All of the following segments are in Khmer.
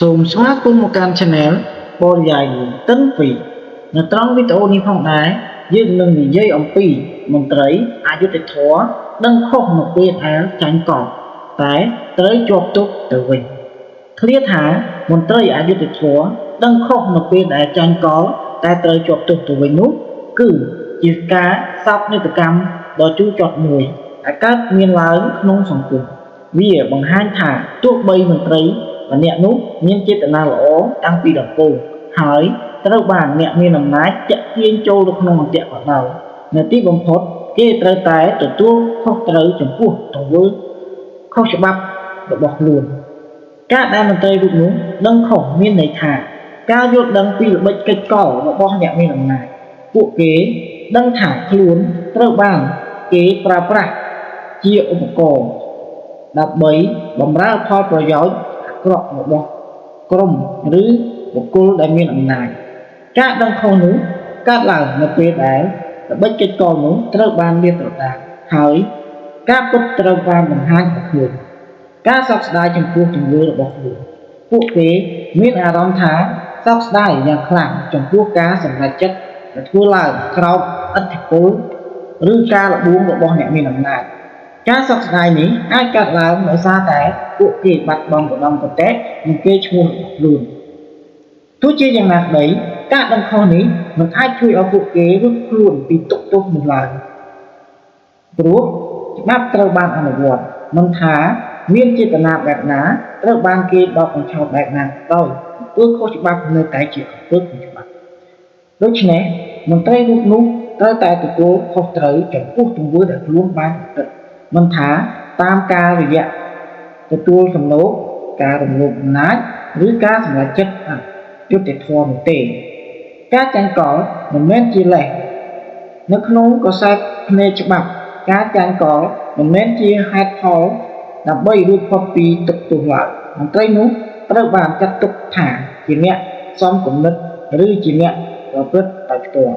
សូមស្វាគមន៍មកកាន់ Channel បរិយាយតឹងពីនៅត្រង់វីដេអូនេះផងដែរយើងនឹងនិយាយអំពីមន្ត្រីអយុត្តិធម៌ដឹងខុសនៅពេលអាលចាញ់កោតតែត្រូវជាប់ទុកទៅវិញឃ្លាថាមន្ត្រីអយុត្តិធម៌ដឹងខុសនៅពេលដែលចាញ់កោតតែត្រូវជាប់ទុកទៅវិញនោះគឺជាការសោកនាដកម្មដ៏ជូរចត់មួយដែលកើតមានឡើងក្នុងសង្គមវាបង្ហាញថាទោះបីមន្ត្រីម្នាក់នោះមានចេតនាល្អតាំងពីដំបូងហើយត្រូវបានអ្នកមានអំណាចចាក់ទាញចូលទៅក្នុងអន្ទាក់ក៏ដោយនៅទីបំផុតគេត្រូវតែទទួលខុសត្រូវចំពោះទង្វើខុសច្បាប់របស់ខ្លួនការដែលមន្ត្រីរូបនោះដឹងខុសមានន័យថាការយល់ដឹងពីល្បិចកិច្ចកលរបស់អ្នកមានអំណាចពួកគេដឹងថាខ្លួនត្រូវបានគេប្រើប្រាស់ជាឧបករណ៍ដើម្បីបម្រើផលប្រយោជន៍អាក្រក់របស់ក្រុមឬបុគ្គលដែលមានអំណាចការដឹងខុសនោះកើតឡើងនៅពេលដែលល្បិចកិច្ចកលនោះត្រូវបានលាតត្រដាងហើយការពិតត្រូវបានបង្ហាញឲ្យឃើញការសោកស្ដាយចំពោះទង្វើរបស់ខ្លួនពួកគេមានអារម្មណ៍ថាសោកស្ដាយយ៉ាងខ្លាំងចំពោះការសម្រេចចិត្តដែលធ្វើឡើងក្រោមឥទ្ធិពលឬការលបួងរបស់អ្នកមានអំណាចការសោកស្ដាយនេះអាចកើតឡើងដោយសារតែពួកគេបាត់បង់ឧត្តមគតិនិងកេរ្តិ៍ឈ្មោះរបស់ខ្លួនទោះជាយ៉ាងណាក្តីការដឹងខុសនេះមិនអាចជួយឲ្យពួកគេរួចខ្លួនពីទុក្ខទោសនោះឡើយព្រោះច្បាប់ត្រូវបានអនុវត្តមិនថាមានចេតនាបែបណាត្រូវបានគេបោកបញ្ឆោតបែបណាដោយធ្វើខុសច្បាប់នៅតែជាអំពើខុសច្បាប់ដូច្នេះមន្ត្រីរូបនោះត្រូវតែទទួលខុសត្រូវចំពោះទង្វើដែលខ្លួនបានប្រព្រឹត្តមិនថាតាមការរយៈទទួលសំណូកការរំលោភអំណាចឬការសម្រេចចិត្តអយុត្តិធម៌នោះទេការចាញ់កលមិនមែនជាលេសនៅក្នុងកសែតភ្នែកច្បាប់ការចាញ់កលមិនមែនជាហេតុផលដើម្បីរួចផុតពីទុក្ខទោសឡើយមន្ត្រីនោះត្រូវបានចាត់ទុកថាជាអ្នកសំគំនិតឬជាអ្នកប្រព្រឹត្តដោយផ្ទាល់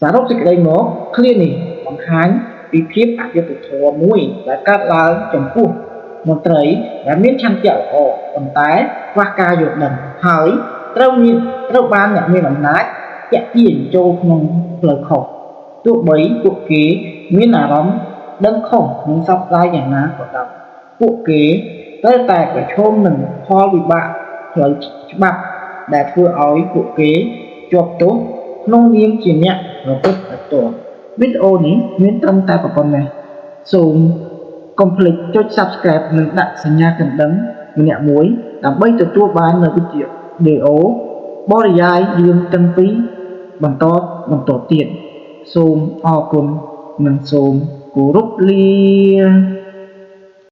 សរុបសេចក្តីមកឃ្លានេះបង្ហាញពីភាពអយុត្តិធម៌មួយដែលកើតឡើងចំពោះមន្ត្រីដែលមានឆន្ទៈល្អប៉ុន្តែខ្វះការយល់ដឹងហើយត្រូវបានអ្នកមានអំណាចទាក់ទាញចូលក្នុងផ្លូវខុសទោះបីពួកគេមានអារម្មណ៍ដឹងខុសនិងសោកស្ដាយយ៉ាងណាក៏ដោយពួកគេត្រូវតែប្រឈមនឹងផលវិបាកផ្លូវច្បាប់ដែលធ្វើឲ្យពួកគេជាប់ទោសក្នុងនាមជាអ្នកប្រព្រឹត្តដោយផ្ទាល់វីដេអូនេះមានត្រឹមតែប៉ុណ្ណេះសូមកុំភ្លេចចុច Subscribe និងដាក់សញ្ញាកណ្ដឹងម្នាក់មួយដើម្បីទទួលបាននូវវីដេអូបរិយាយរឿងទាំងពីរបន្តទៀតសូមអរគុណនិងសូមគោរពលា